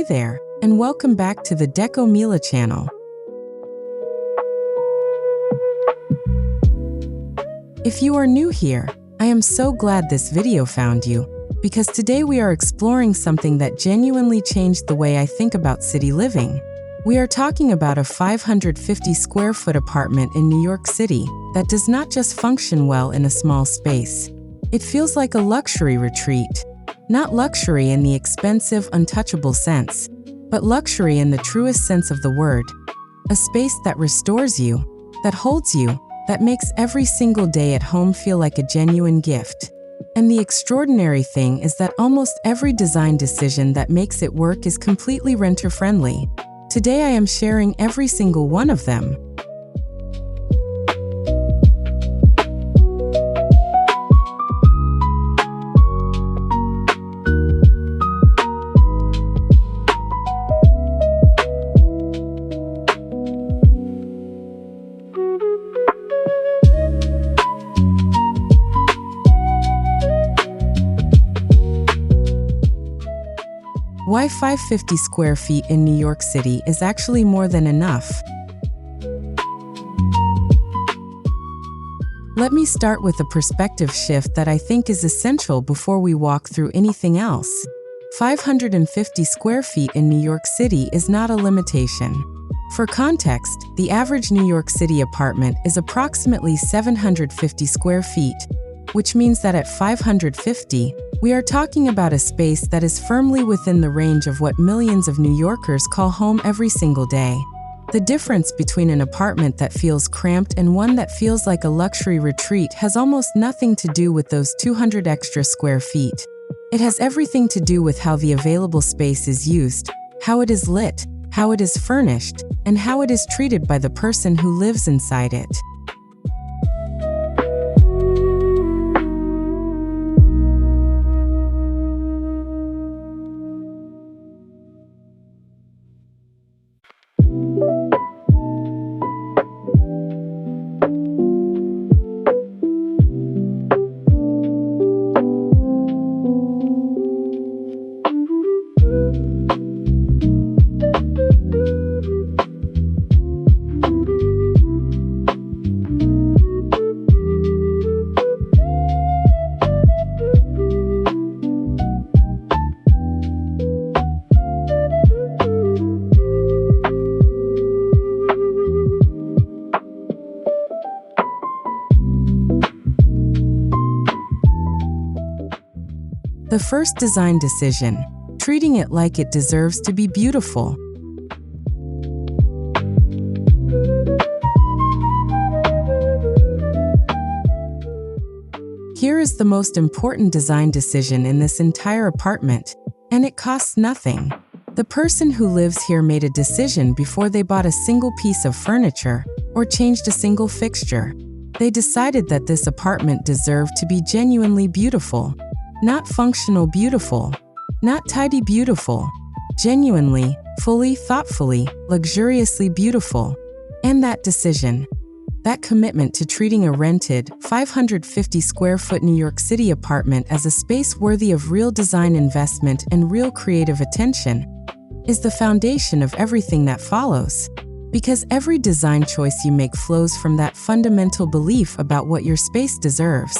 Hey there, and welcome back to the Deco Mila channel. If you are new here, I am so glad this video found you, because today we are exploring something that genuinely changed the way I think about city living. We are talking about a 550 square foot apartment in New York City that does not just function well in a small space. It feels like a luxury retreat. Not luxury in the expensive, untouchable sense, but luxury in the truest sense of the word. A space that restores you, that holds you, that makes every single day at home feel like a genuine gift. And the extraordinary thing is that almost every design decision that makes it work is completely renter-friendly. Today I am sharing every single one of them. Why 550 square feet in New York City is actually more than enough. Let me start with a perspective shift that I think is essential before we walk through anything else. 550 square feet in New York City is not a limitation. For context, the average New York City apartment is approximately 750 square feet, which means that at 550, we are talking about a space that is firmly within the range of what millions of New Yorkers call home every single day. The difference between an apartment that feels cramped and one that feels like a luxury retreat has almost nothing to do with those 200 extra square feet. It has everything to do with how the available space is used, how it is lit, how it is furnished, and how it is treated by the person who lives inside it. The first design decision, treating it like it deserves to be beautiful. Here is the most important design decision in this entire apartment, and it costs nothing. The person who lives here made a decision before they bought a single piece of furniture or changed a single fixture. They decided that this apartment deserved to be genuinely beautiful. Not functional beautiful, not tidy beautiful, genuinely, fully, thoughtfully, luxuriously beautiful. And that decision, that commitment to treating a rented, 550 square foot New York City apartment as a space worthy of real design investment and real creative attention, is the foundation of everything that follows. Because every design choice you make flows from that fundamental belief about what your space deserves.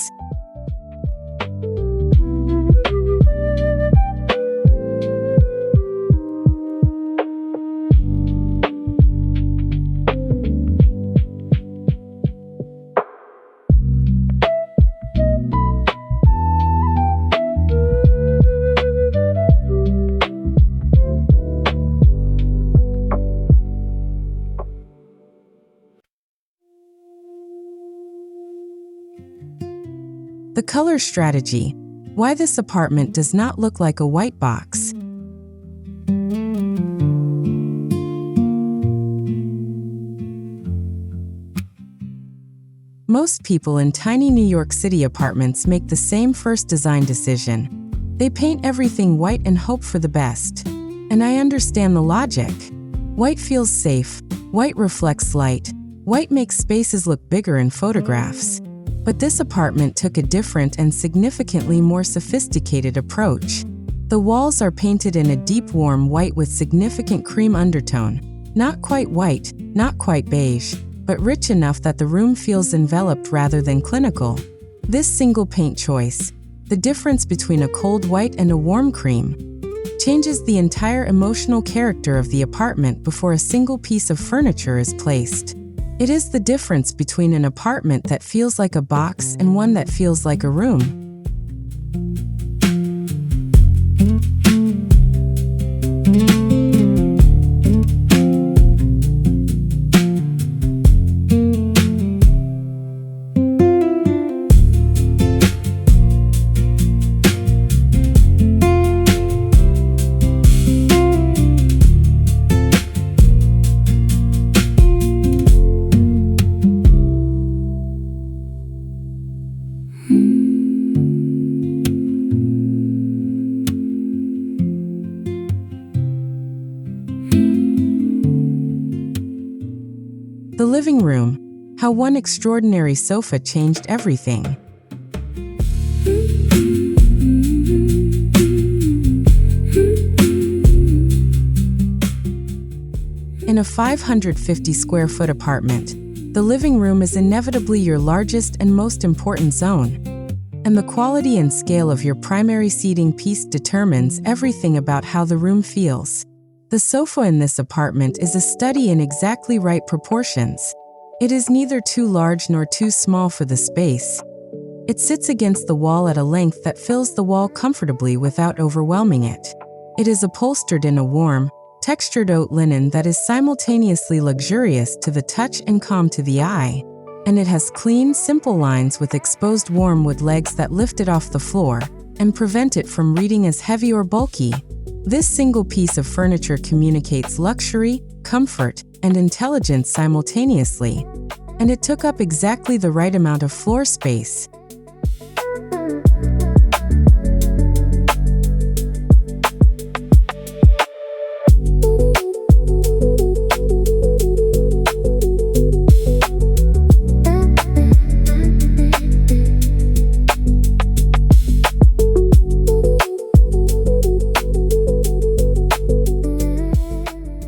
The color strategy. Why this apartment does not look like a white box. Most people in tiny New York City apartments make the same first design decision. They paint everything white and hope for the best. And I understand the logic. White feels safe, white reflects light, white makes spaces look bigger in photographs. But this apartment took a different and significantly more sophisticated approach. The walls are painted in a deep warm white with significant cream undertone. Not quite white, not quite beige, but rich enough that the room feels enveloped rather than clinical. This single paint choice, the difference between a cold white and a warm cream, changes the entire emotional character of the apartment before a single piece of furniture is placed. It is the difference between an apartment that feels like a box and one that feels like a room. The living room, how one extraordinary sofa changed everything. In a 550 square foot apartment, the living room is inevitably your largest and most important zone. And the quality and scale of your primary seating piece determines everything about how the room feels. The sofa in this apartment is a study in exactly right proportions. It is neither too large nor too small for the space. It sits against the wall at a length that fills the wall comfortably without overwhelming it. It is upholstered in a warm, textured oat linen that is simultaneously luxurious to the touch and calm to the eye. And it has clean, simple lines with exposed warm wood legs that lift it off the floor and prevent it from reading as heavy or bulky. This single piece of furniture communicates luxury, comfort, and intelligence simultaneously, and it took up exactly the right amount of floor space.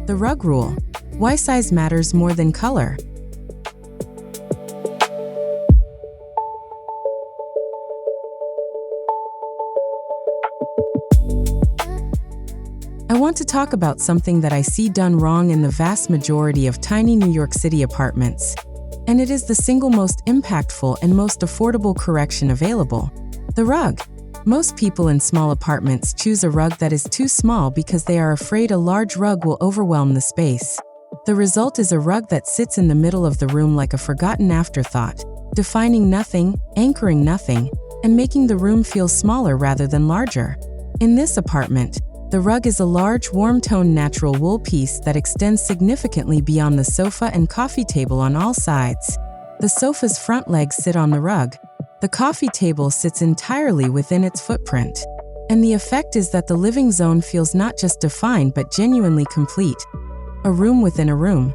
The rug rule. Why size matters more than color. I want to talk about something that I see done wrong in the vast majority of tiny New York City apartments, and it is the single most impactful and most affordable correction available: the rug. Most people in small apartments choose a rug that is too small because they are afraid a large rug will overwhelm the space. The result is a rug that sits in the middle of the room like a forgotten afterthought, defining nothing, anchoring nothing, and making the room feel smaller rather than larger. In this apartment, the rug is a large, warm-toned natural wool piece that extends significantly beyond the sofa and coffee table on all sides. The sofa's front legs sit on the rug. The coffee table sits entirely within its footprint. And the effect is that the living zone feels not just defined but genuinely complete. A room within a room.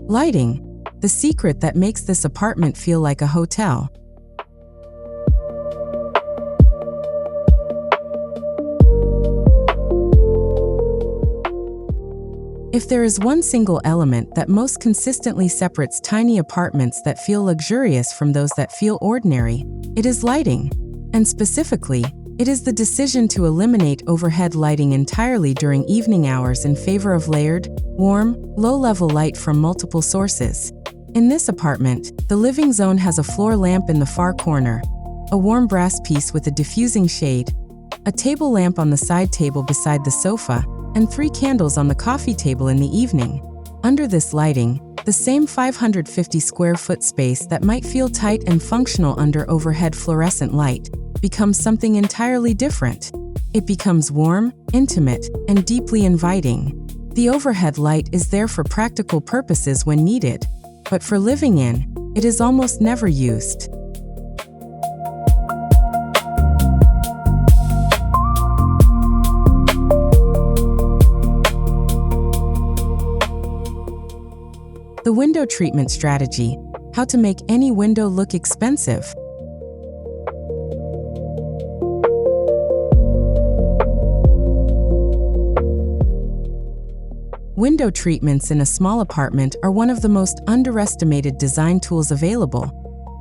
Lighting, the secret that makes this apartment feel like a hotel. If there is one single element that most consistently separates tiny apartments that feel luxurious from those that feel ordinary, it is lighting. And specifically, it is the decision to eliminate overhead lighting entirely during evening hours in favor of layered, warm, low-level light from multiple sources. In this apartment, the living zone has a floor lamp in the far corner, a warm brass piece with a diffusing shade, a table lamp on the side table beside the sofa, and 3 candles on the coffee table in the evening. Under this lighting, the same 550 square foot space that might feel tight and functional under overhead fluorescent light becomes something entirely different. It becomes warm, intimate, and deeply inviting. The overhead light is there for practical purposes when needed, but for living in, it is almost never used. The window treatment strategy: how to make any window look expensive. Window treatments in a small apartment are one of the most underestimated design tools available,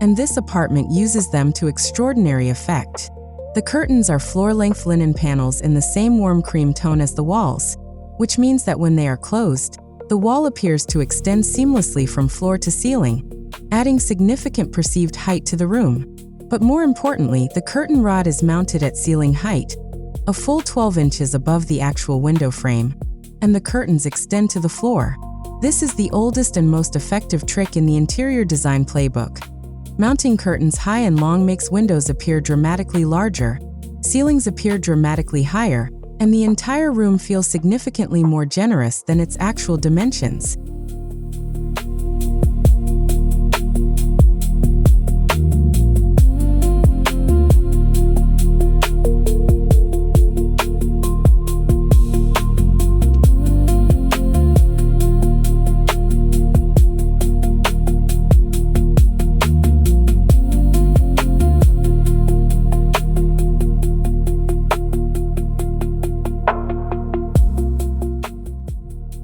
and this apartment uses them to extraordinary effect. The curtains are floor-length linen panels in the same warm cream tone as the walls, which means that when they are closed, the wall appears to extend seamlessly from floor to ceiling, adding significant perceived height to the room. But more importantly, the curtain rod is mounted at ceiling height, a full 12 inches above the actual window frame, and the curtains extend to the floor. This is the oldest and most effective trick in the interior design playbook. Mounting curtains high and long makes windows appear dramatically larger, ceilings appear dramatically higher, and the entire room feels significantly more generous than its actual dimensions.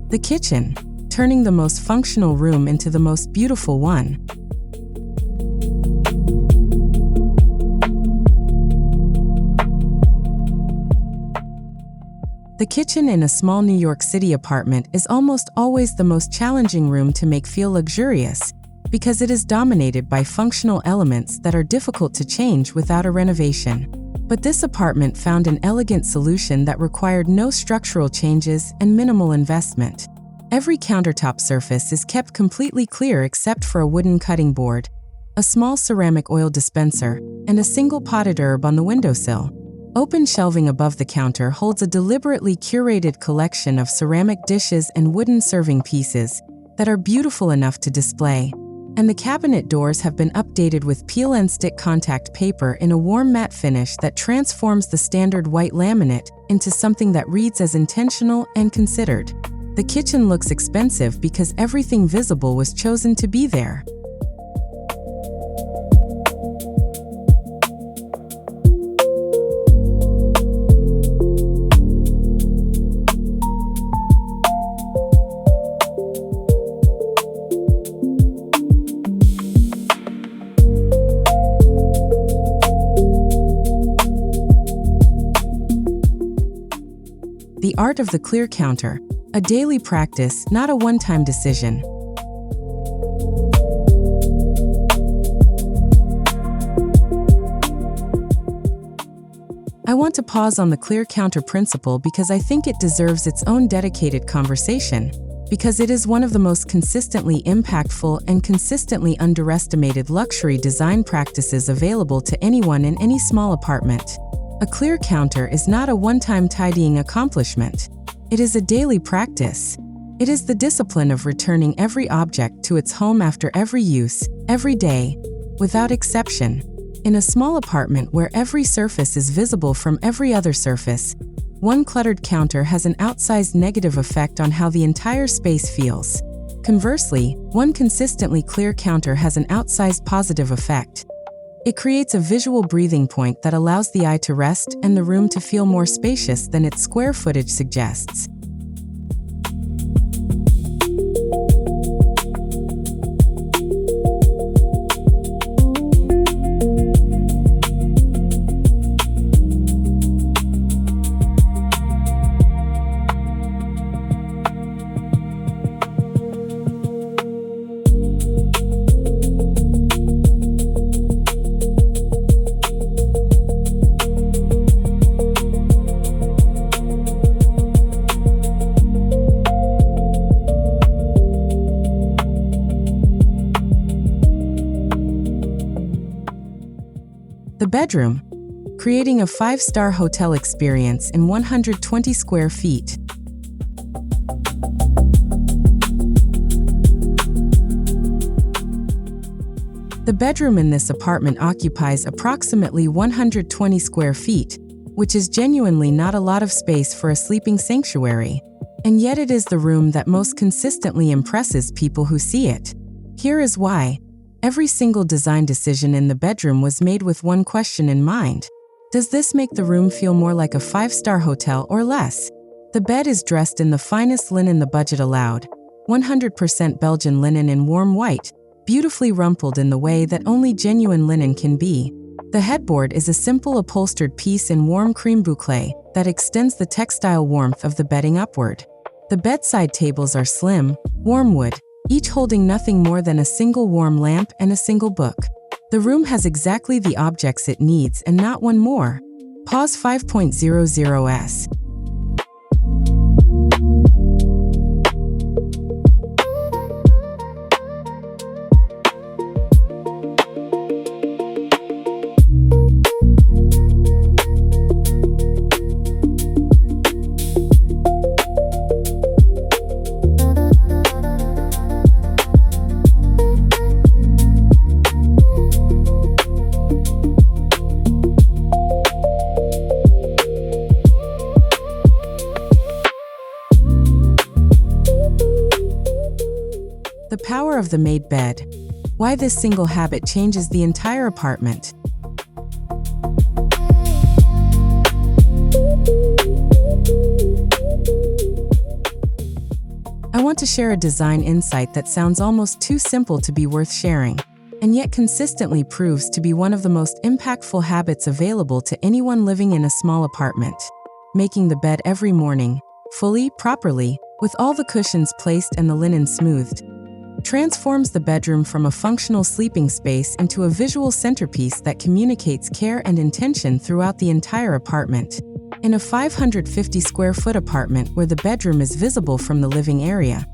The kitchen, turning the most functional room into the most beautiful one. The kitchen in a small New York City apartment is almost always the most challenging room to make feel luxurious, because it is dominated by functional elements that are difficult to change without a renovation. But this apartment found an elegant solution that required no structural changes and minimal investment. Every countertop surface is kept completely clear except for a wooden cutting board, a small ceramic oil dispenser, and a single potted herb on the windowsill. Open shelving above the counter holds a deliberately curated collection of ceramic dishes and wooden serving pieces that are beautiful enough to display. And the cabinet doors have been updated with peel and stick contact paper in a warm matte finish that transforms the standard white laminate into something that reads as intentional and considered. The kitchen looks expensive because everything visible was chosen to be there. The art of the clear counter, a daily practice, not a one-time decision. I want to pause on the clear counter principle because I think it deserves its own dedicated conversation, because it is one of the most consistently impactful and consistently underestimated luxury design practices available to anyone in any small apartment. A clear counter is not a one-time tidying accomplishment. It is a daily practice. It is the discipline of returning every object to its home after every use, every day, without exception. In a small apartment where every surface is visible from every other surface, one cluttered counter has an outsized negative effect on how the entire space feels. Conversely, one consistently clear counter has an outsized positive effect. It creates a visual breathing point that allows the eye to rest and the room to feel more spacious than its square footage suggests. The bedroom, creating a 5-star hotel experience in 120 square feet. The bedroom in this apartment occupies approximately 120 square feet, which is genuinely not a lot of space for a sleeping sanctuary. And yet it is the room that most consistently impresses people who see it. Here is why. Every single design decision in the bedroom was made with one question in mind. Does this make the room feel more like a 5-star hotel or less? The bed is dressed in the finest linen the budget allowed, 100% Belgian linen in warm white, beautifully rumpled in the way that only genuine linen can be. The headboard is a simple upholstered piece in warm cream boucle that extends the textile warmth of the bedding upward. The bedside tables are slim, warm wood, each holding nothing more than a single warm lamp and a single book. The room has exactly the objects it needs and not one more. Pause 5.00s. The power of the made bed. Why this single habit changes the entire apartment. I want to share a design insight that sounds almost too simple to be worth sharing, and yet consistently proves to be one of the most impactful habits available to anyone living in a small apartment. Making the bed every morning, fully, properly, with all the cushions placed and the linen smoothed, transforms the bedroom from a functional sleeping space into a visual centerpiece that communicates care and intention throughout the entire apartment. In a 550 square foot apartment where the bedroom is visible from the living area,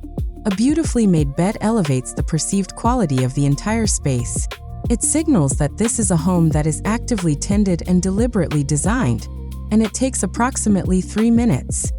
a beautifully made bed elevates the perceived quality of the entire space. It signals that this is a home that is actively tended and deliberately designed, and it takes approximately 3 minutes.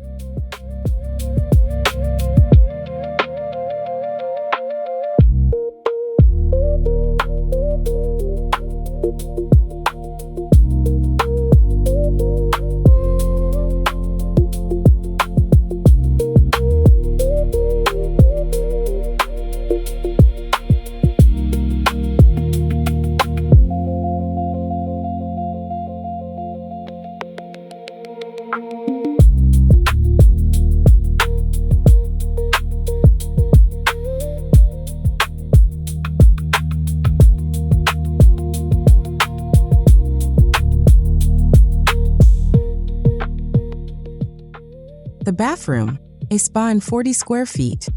The bathroom, a spa in 40 square feet.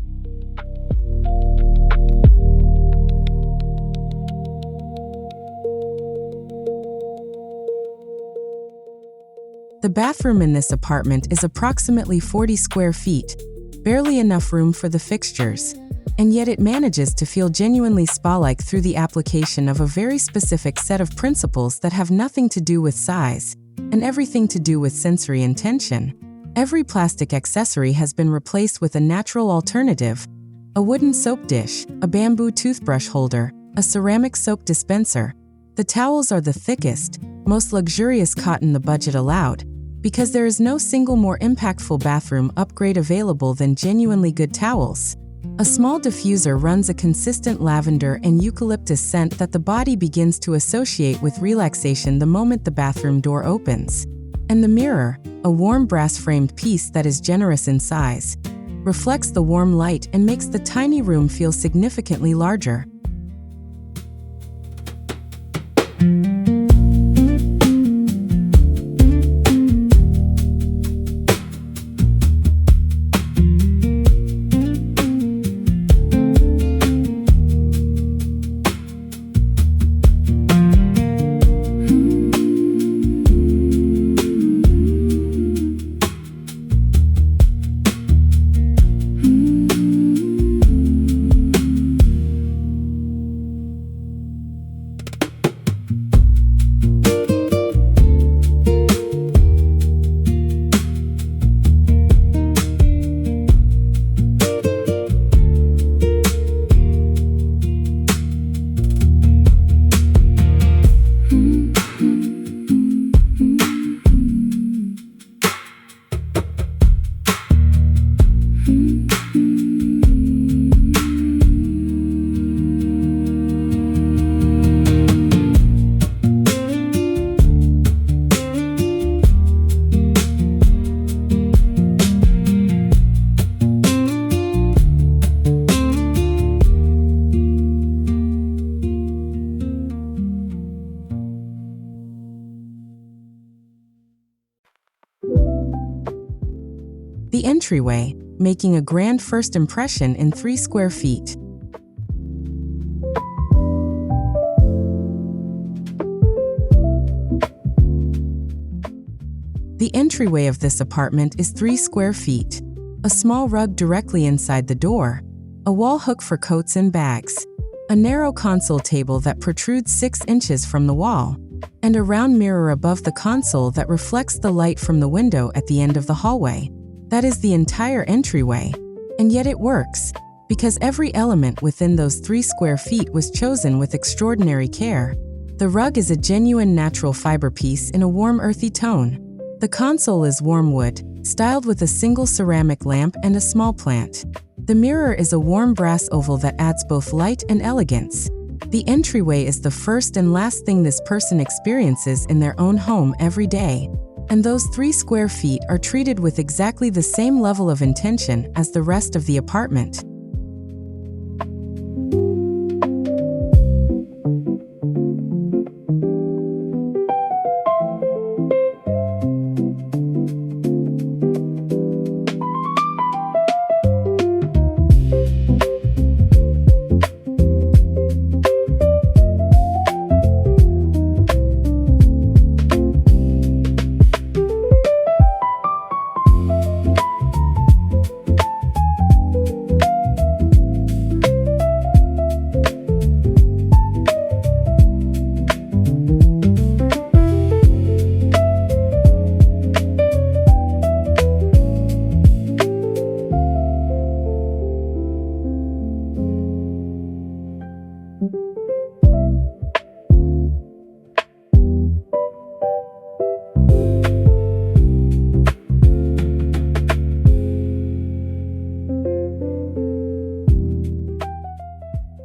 The bathroom in this apartment is approximately 40 square feet, barely enough room for the fixtures, and yet it manages to feel genuinely spa-like through the application of a very specific set of principles that have nothing to do with size and everything to do with sensory intention. Every plastic accessory has been replaced with a natural alternative: a wooden soap dish, a bamboo toothbrush holder, a ceramic soap dispenser. The towels are the thickest, most luxurious cotton the budget allowed, because there is no single more impactful bathroom upgrade available than genuinely good towels. A small diffuser runs a consistent lavender and eucalyptus scent that the body begins to associate with relaxation the moment the bathroom door opens. And the mirror, a warm brass-framed piece that is generous in size, reflects the warm light and makes the tiny room feel significantly larger. entryway, making a grand first impression in 3 square feet. The entryway of this apartment is 3 square feet. A small rug directly inside the door, a wall hook for coats and bags, a narrow console table that protrudes 6 inches from the wall, and a round mirror above the console that reflects the light from the window at the end of the hallway. That is the entire entryway. And yet it works, because every element within those 3 square feet was chosen with extraordinary care. The rug is a genuine natural fiber piece in a warm earthy tone. The console is warm wood, styled with a single ceramic lamp and a small plant. The mirror is a warm brass oval that adds both light and elegance. The entryway is the first and last thing this person experiences in their own home every day. And those 3 square feet are treated with exactly the same level of intention as the rest of the apartment.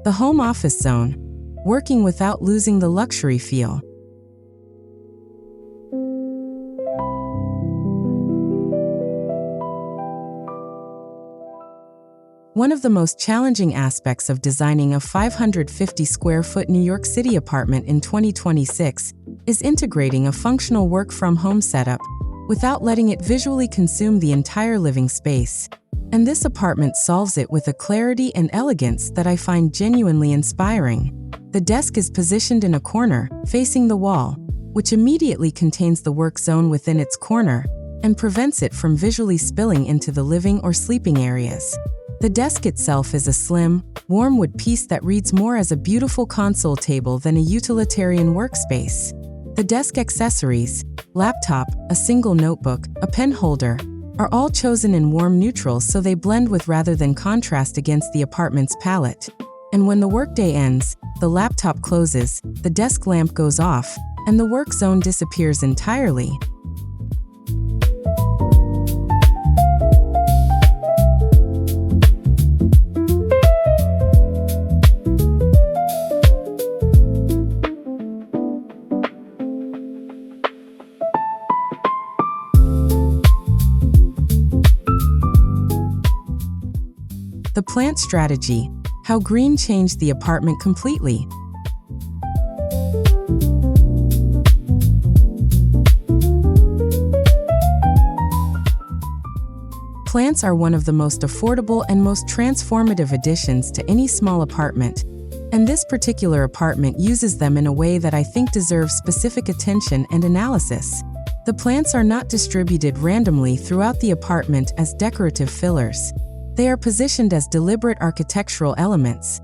The home office zone, working without losing the luxury feel. One of the most challenging aspects of designing a 550 square foot New York City apartment in 2026 is integrating a functional work-from-home setup without letting it visually consume the entire living space. And this apartment solves it with a clarity and elegance that I find genuinely inspiring. The desk is positioned in a corner, facing the wall, which immediately contains the work zone within its corner and prevents it from visually spilling into the living or sleeping areas. The desk itself is a slim, warm wood piece that reads more as a beautiful console table than a utilitarian workspace. The desk accessories, laptop, a single notebook, a pen holder, are all chosen in warm neutrals so they blend with rather than contrast against the apartment's palette. And when the workday ends, the laptop closes, the desk lamp goes off, and the work zone disappears entirely. The plant strategy, how green changed the apartment completely. Plants are one of the most affordable and most transformative additions to any small apartment, and this particular apartment uses them in a way that I think deserves specific attention and analysis. The plants are not distributed randomly throughout the apartment as decorative fillers. They are positioned as deliberate architectural elements.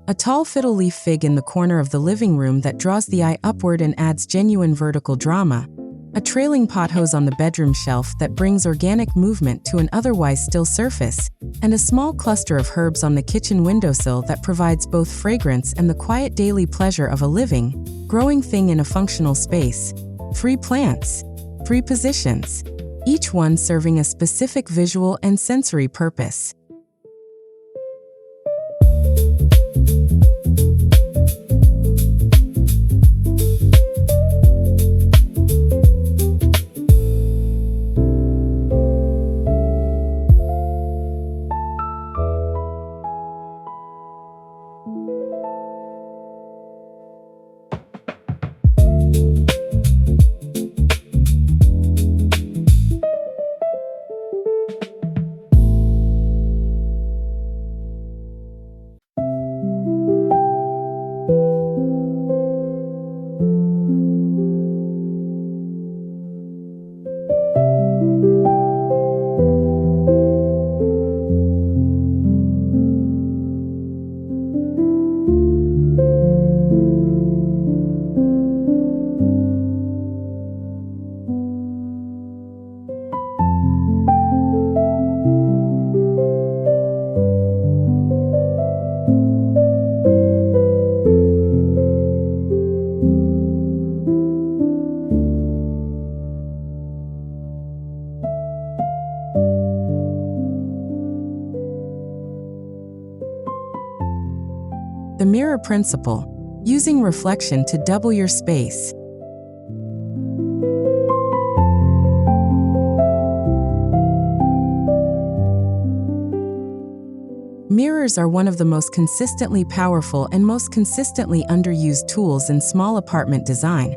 A tall fiddle leaf fig in the corner of the living room that draws the eye upward and adds genuine vertical drama. A trailing pothose on the bedroom shelf that brings organic movement to an otherwise still surface. And a small cluster of herbs on the kitchen windowsill that provides both fragrance and the quiet daily pleasure of a living, growing thing in a functional space. 3 plants, 3 positions, each one serving a specific visual and sensory purpose. mirror principle, using reflection to double your space. Mirrors are one of the most consistently powerful and most consistently underused tools in small apartment design.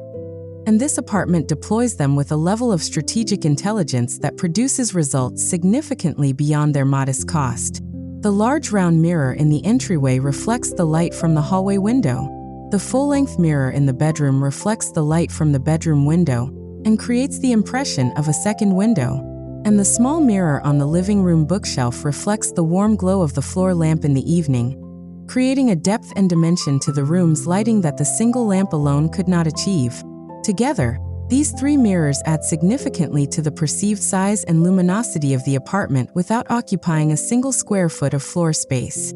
And this apartment deploys them with a level of strategic intelligence that produces results significantly beyond their modest cost. The large round mirror in the entryway reflects the light from the hallway window. The full-length mirror in the bedroom reflects the light from the bedroom window and creates the impression of a second window. And the small mirror on the living room bookshelf reflects the warm glow of the floor lamp in the evening, creating a depth and dimension to the room's lighting that the single lamp alone could not achieve. Together, these three mirrors add significantly to the perceived size and luminosity of the apartment without occupying a single square foot of floor space.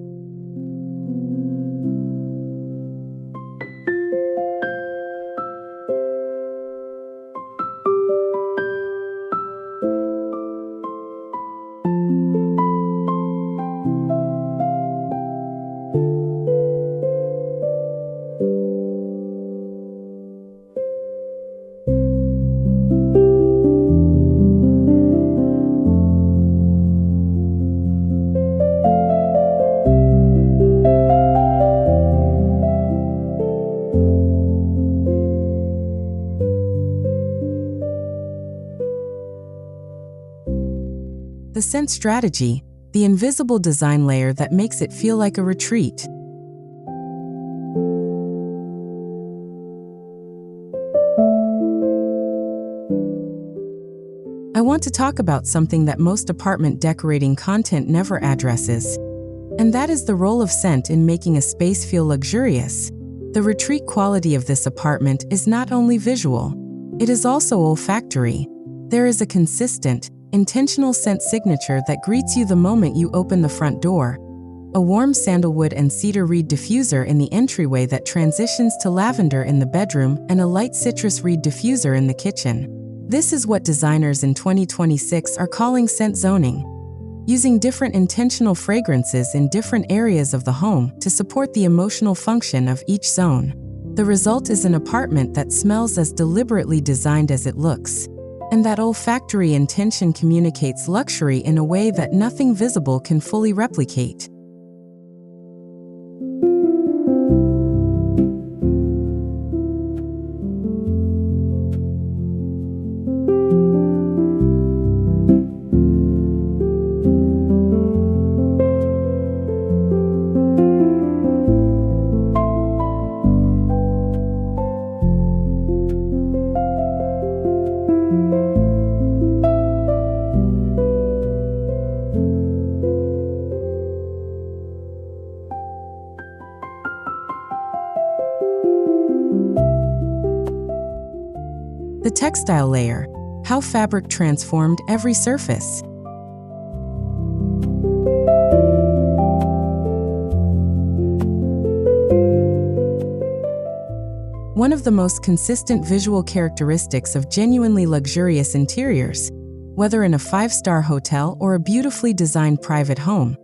The scent strategy, the invisible design layer that makes it feel like a retreat. I want to talk about something that most apartment decorating content never addresses, and that is the role of scent in making a space feel luxurious. The retreat quality of this apartment is not only visual, it is also olfactory. There is a consistent, intentional scent signature that greets you the moment you open the front door. A warm sandalwood and cedar reed diffuser in the entryway that transitions to lavender in the bedroom and a light citrus reed diffuser in the kitchen. This is what designers in 2026 are calling scent zoning, using different intentional fragrances in different areas of the home to support the emotional function of each zone. The result is an apartment that smells as deliberately designed as it looks. And that olfactory intention communicates luxury in a way that nothing visible can fully replicate. The textile layer, how fabric transformed every surface. One of the most consistent visual characteristics of genuinely luxurious interiors, whether in a five-star hotel or a beautifully designed private home,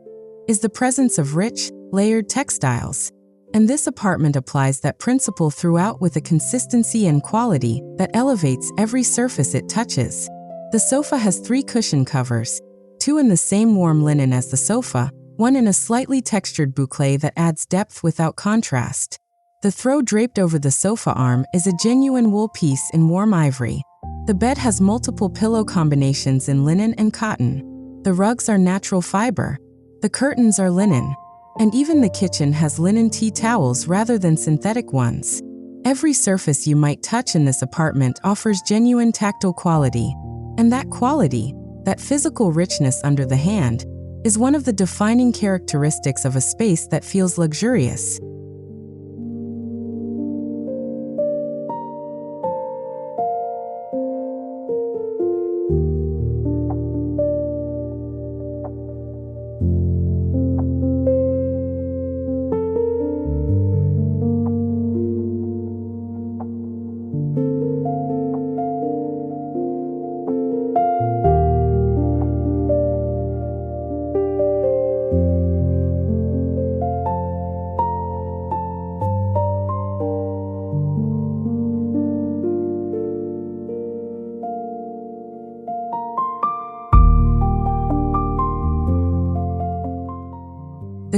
is the presence of rich, layered textiles. And this apartment applies that principle throughout with a consistency and quality that elevates every surface it touches. The sofa has 3 cushion covers, 2 in the same warm linen as the sofa, 1 in a slightly textured boucle that adds depth without contrast. The throw draped over the sofa arm is a genuine wool piece in warm ivory. The bed has multiple pillow combinations in linen and cotton. The rugs are natural fiber. The curtains are linen. And even the kitchen has linen tea towels rather than synthetic ones. Every surface you might touch in this apartment offers genuine tactile quality. And that quality, that physical richness under the hand, is one of the defining characteristics of a space that feels luxurious.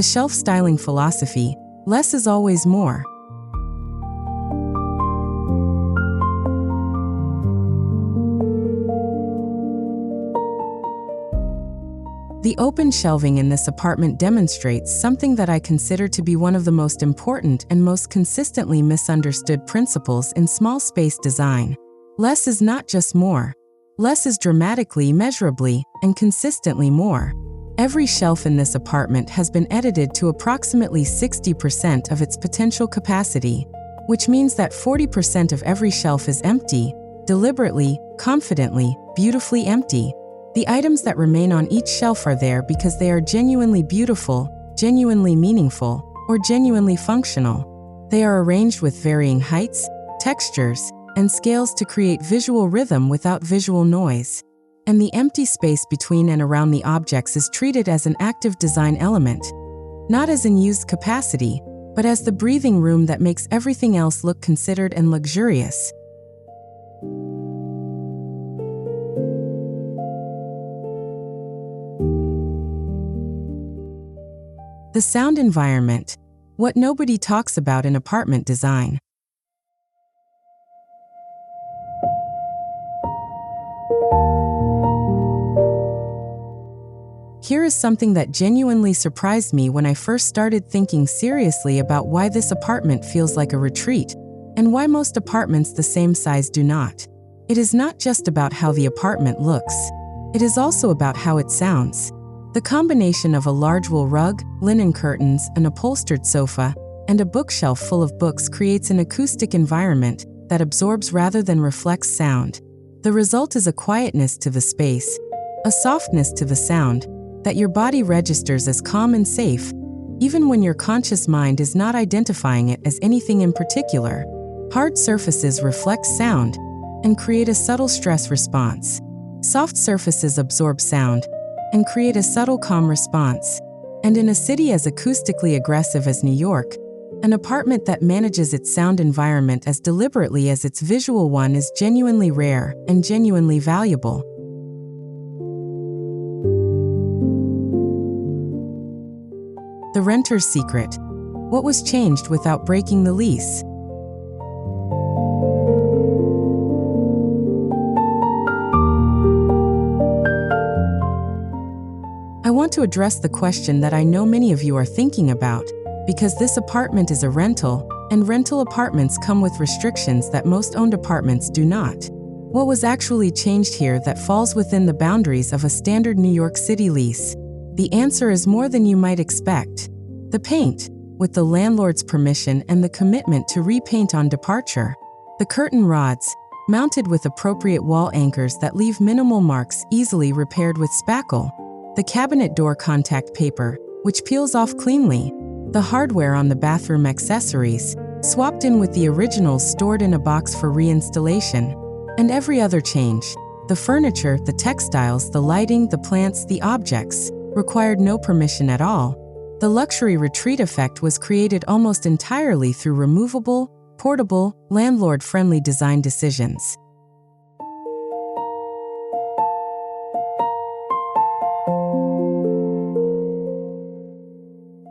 The shelf styling philosophy, less is always more. The open shelving in this apartment demonstrates something that I consider to be one of the most important and most consistently misunderstood principles in small space design. Less is not just more. Less is dramatically, measurably, and consistently more. Every shelf in this apartment has been edited to approximately 60% of its potential capacity, which means that 40% of every shelf is empty, deliberately, confidently, beautifully empty. The items that remain on each shelf are there because they are genuinely beautiful, genuinely meaningful, or genuinely functional. They are arranged with varying heights, textures, and scales to create visual rhythm without visual noise. And the empty space between and around the objects is treated as an active design element, not as in used capacity, but as the breathing room that makes everything else look considered and luxurious. The sound environment, what nobody talks about in apartment design. Here is something that genuinely surprised me when I first started thinking seriously about why this apartment feels like a retreat, and why most apartments the same size do not. It is not just about how the apartment looks. It is also about how it sounds. The combination of a large wool rug, linen curtains, an upholstered sofa, and a bookshelf full of books creates an acoustic environment that absorbs rather than reflects sound. The result is a quietness to the space, a softness to the sound, that your body registers as calm and safe, even when your conscious mind is not identifying it as anything in particular. Hard surfaces reflect sound and create a subtle stress response. Soft surfaces absorb sound and create a subtle calm response. And in a city as acoustically aggressive as New York, an apartment that manages its sound environment as deliberately as its visual one is genuinely rare and genuinely valuable. The renter's secret. What was changed without breaking the lease? I want to address the question that I know many of you are thinking about, because this apartment is a rental, and rental apartments come with restrictions that most owned apartments do not. What was actually changed here that falls within the boundaries of a standard New York City lease? The answer is more than you might expect. The paint, with the landlord's permission and the commitment to repaint on departure. The curtain rods, mounted with appropriate wall anchors that leave minimal marks easily repaired with spackle. The cabinet door contact paper, which peels off cleanly. The hardware on the bathroom accessories, swapped in with the originals stored in a box for reinstallation. And every other change, the furniture, the textiles, the lighting, the plants, the objects, required no permission at all. The luxury retreat effect was created almost entirely through removable, portable, landlord-friendly design decisions.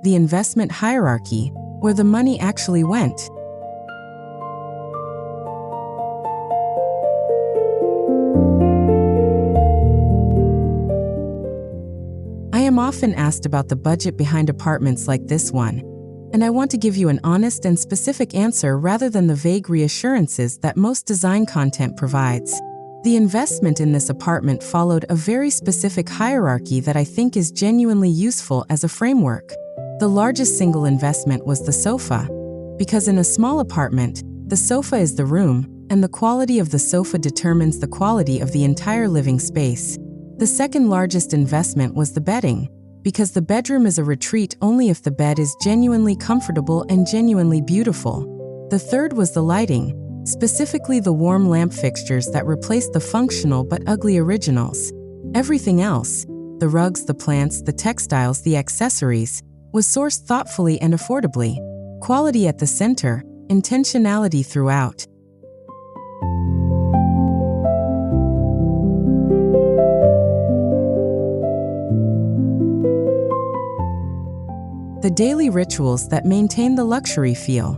The investment hierarchy, where the money actually went. I am often asked about the budget behind apartments like this one, and I want to give you an honest and specific answer rather than the vague reassurances that most design content provides. The investment in this apartment followed a very specific hierarchy that I think is genuinely useful as a framework. The largest single investment was the sofa, because in a small apartment, the sofa is the room, and the quality of the sofa determines the quality of the entire living space. The second largest investment was the bedding, because the bedroom is a retreat only if the bed is genuinely comfortable and genuinely beautiful. The third was the lighting, specifically the warm lamp fixtures that replaced the functional but ugly originals. Everything else, the rugs, the plants, the textiles, the accessories, was sourced thoughtfully and affordably. Quality at the center, intentionality throughout. the daily rituals that maintain the luxury feel.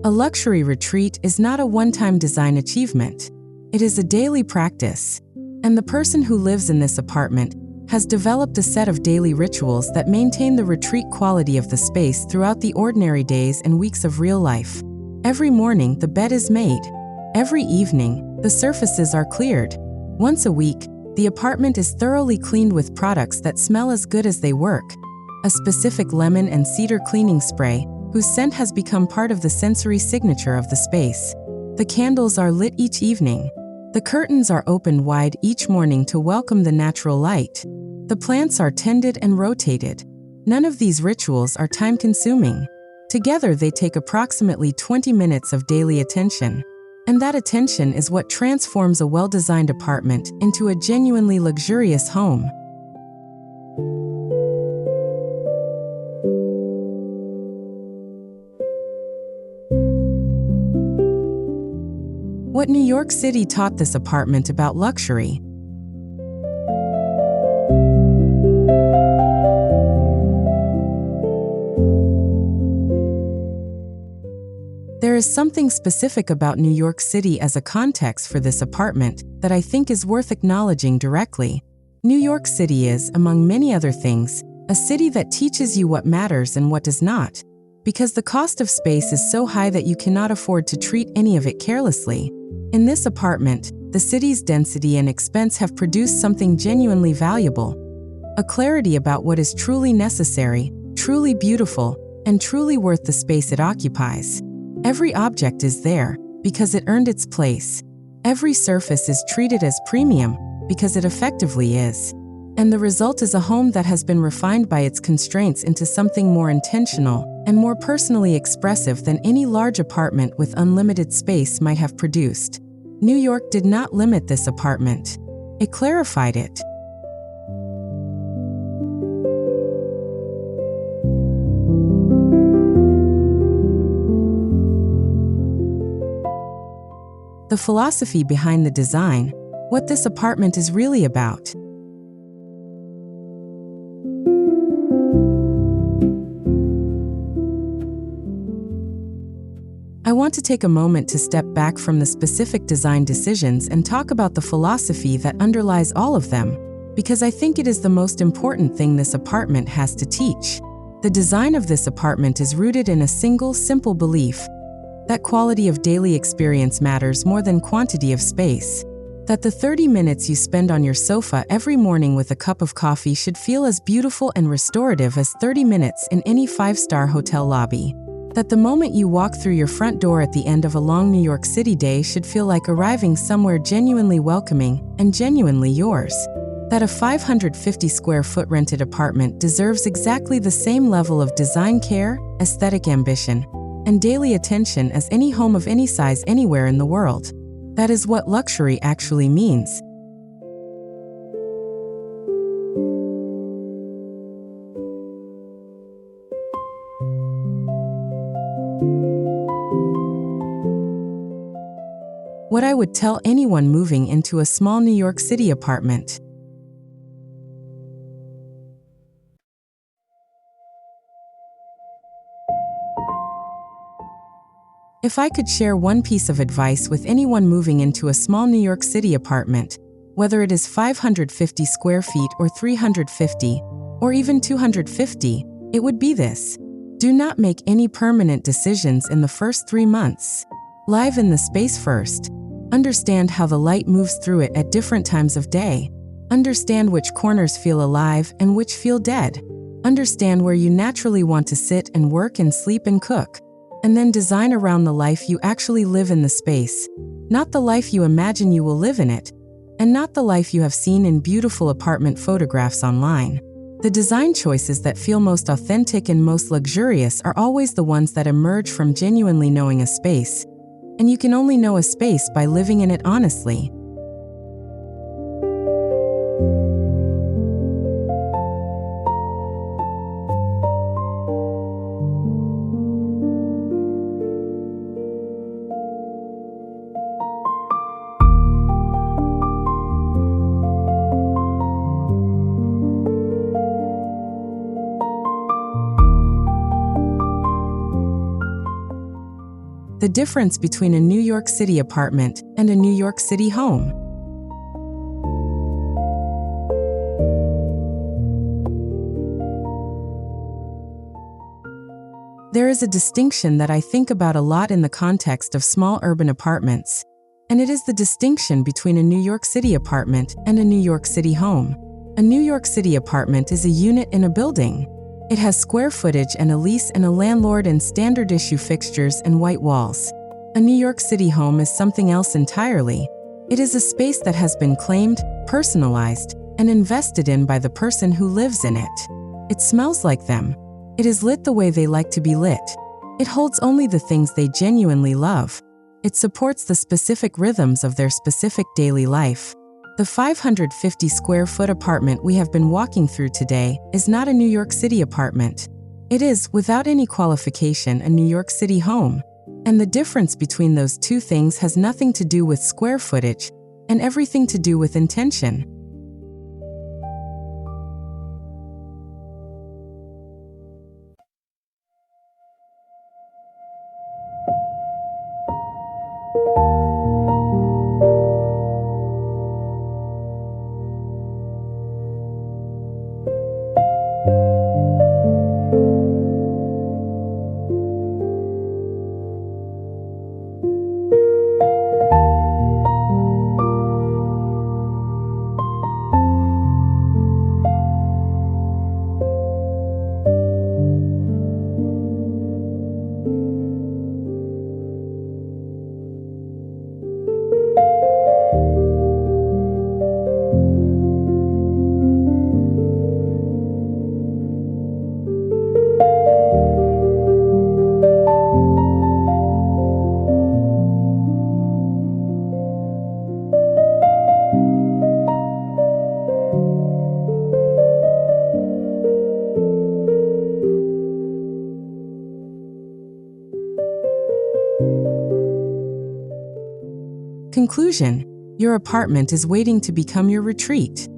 A luxury retreat is not a one-time design achievement. It is a daily practice. And the person who lives in this apartment has developed a set of daily rituals that maintain the retreat quality of the space throughout the ordinary days and weeks of real life. Every morning, the bed is made. Every evening, the surfaces are cleared. Once a week, the apartment is thoroughly cleaned with products that smell as good as they work. A specific lemon and cedar cleaning spray, whose scent has become part of the sensory signature of the space. The candles are lit each evening. The curtains are opened wide each morning to welcome the natural light. The plants are tended and rotated. None of these rituals are time-consuming. Together, they take approximately 20 minutes of daily attention. And that attention is what transforms a well-designed apartment into a genuinely luxurious home. What New York City taught this apartment about luxury? There is something specific about New York City as a context for this apartment that I think is worth acknowledging directly. New York City is, among many other things, a city that teaches you what matters and what does not, because the cost of space is so high that you cannot afford to treat any of it carelessly. In this apartment, the city's density and expense have produced something genuinely valuable. A clarity about what is truly necessary, truly beautiful, and truly worth the space it occupies. Every object is there because it earned its place. Every surface is treated as premium because it effectively is. And the result is a home that has been refined by its constraints into something more intentional and more personally expressive than any large apartment with unlimited space might have produced. New York did not limit this apartment. It clarified it. The philosophy behind the design, what this apartment is really about. I want to take a moment to step back from the specific design decisions and talk about the philosophy that underlies all of them, because I think it is the most important thing this apartment has to teach. The design of this apartment is rooted in a single, simple belief that quality of daily experience matters more than quantity of space. That the 30 minutes you spend on your sofa every morning with a cup of coffee should feel as beautiful and restorative as 30 minutes in any five-star hotel lobby. That the moment you walk through your front door at the end of a long New York City day should feel like arriving somewhere genuinely welcoming and genuinely yours. That a 550 square foot rented apartment deserves exactly the same level of design care, aesthetic ambition, and daily attention as any home of any size anywhere in the world. That is what luxury actually means. What I would tell anyone moving into a small New York City apartment. If I could share one piece of advice with anyone moving into a small New York City apartment, whether it is 550 square feet or 350, or even 250, it would be this. Do not make any permanent decisions in the first 3 months. Live in the space first. Understand how the light moves through it at different times of day. Understand which corners feel alive and which feel dead. Understand where you naturally want to sit and work and sleep and cook. And then design around the life you actually live in the space. Not the life you imagine you will live in it, and not the life you have seen in beautiful apartment photographs online. The design choices that feel most authentic and most luxurious are always the ones that emerge from genuinely knowing a space. And you can only know a space by living in it honestly. the difference between a New York City apartment and a New York City home. There is a distinction that I think about a lot in the context of small urban apartments, and it is the distinction between a New York City apartment and a New York City home. A New York City apartment is a unit in a building. It has square footage and a lease and a landlord and standard issue fixtures and white walls. A New York City home is something else entirely. It is a space that has been claimed, personalized, and invested in by the person who lives in it. It smells like them. It is lit the way they like to be lit. It holds only the things they genuinely love. It supports the specific rhythms of their specific daily life. The 550 square foot apartment we have been walking through today is not a New York City apartment. It is, without any qualification, a New York City home. And the difference between those two things has nothing to do with square footage and everything to do with intention. Conclusion: your apartment is waiting to become your retreat.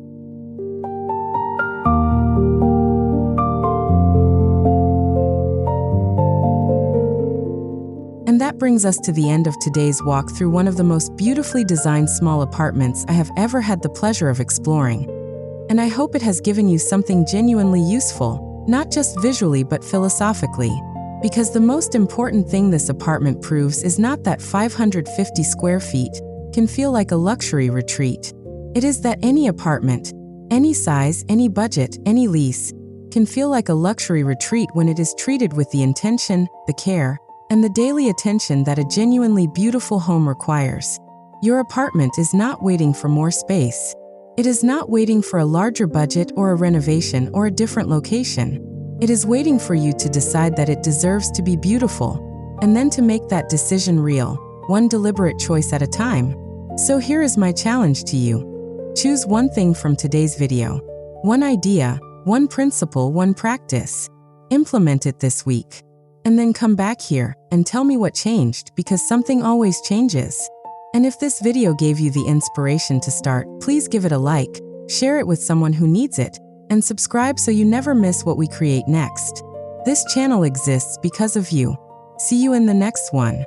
And that brings us to the end of today's walk through one of the most beautifully designed small apartments I have ever had the pleasure of exploring. And I hope it has given you something genuinely useful, not just visually but philosophically. Because the most important thing this apartment proves is not that 550 square feet can feel like a luxury retreat. It is that any apartment, any size, any budget, any lease, can feel like a luxury retreat when it is treated with the intention, the care, and the daily attention that a genuinely beautiful home requires. Your apartment is not waiting for more space. It is not waiting for a larger budget or a renovation or a different location. It is waiting for you to decide that it deserves to be beautiful, and then to make that decision real, one deliberate choice at a time. So here is my challenge to you. Choose one thing from today's video. One idea, one principle, one practice. Implement it this week. And then come back here and tell me what changed, because something always changes. And if this video gave you the inspiration to start, please give it a like, share it with someone who needs it, and subscribe so you never miss what we create next. This channel exists because of you. See you in the next one.